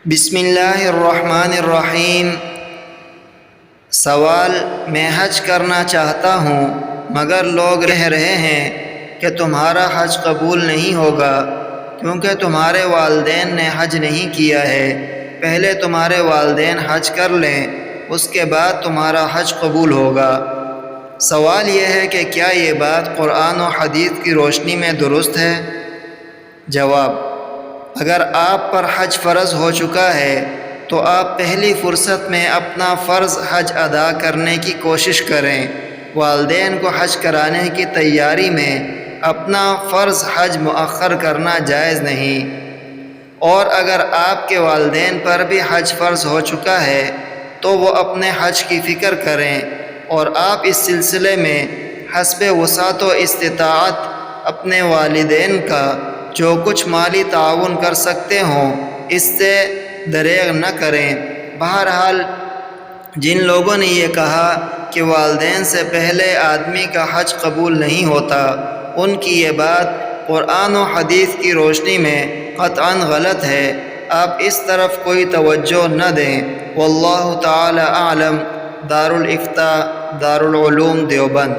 بسم اللہ الرحمن الرحیم۔ سوال، میں حج کرنا چاہتا ہوں مگر لوگ کہہ رہے ہیں کہ تمہارا حج قبول نہیں ہوگا کیونکہ تمہارے والدین نے حج نہیں کیا ہے۔ پہلے تمہارے والدین حج کر لیں، اس کے بعد تمہارا حج قبول ہوگا۔ سوال یہ ہے کہ کیا یہ بات قرآن و حدیث کی روشنی میں درست ہے؟ جواب: اگر آپ پر حج فرض ہو چکا ہے تو آپ پہلی فرصت میں اپنا فرض حج ادا کرنے کی کوشش کریں۔ والدین کو حج کرانے کی تیاری میں اپنا فرض حج مؤخر کرنا جائز نہیں۔ اور اگر آپ کے والدین پر بھی حج فرض ہو چکا ہے تو وہ اپنے حج کی فکر کریں، اور آپ اس سلسلے میں حسب وسعت و استطاعت اپنے والدین کا جو کچھ مالی تعاون کر سکتے ہوں اس سے دریغ نہ کریں۔ بہرحال جن لوگوں نے یہ کہا کہ والدین سے پہلے آدمی کا حج قبول نہیں ہوتا، ان کی یہ بات قرآن و حدیث کی روشنی میں قطعاً غلط ہے۔ آپ اس طرف کوئی توجہ نہ دیں۔ واللہ تعالی اعلم۔ دارالافتاء، دارالعلوم دیوبند۔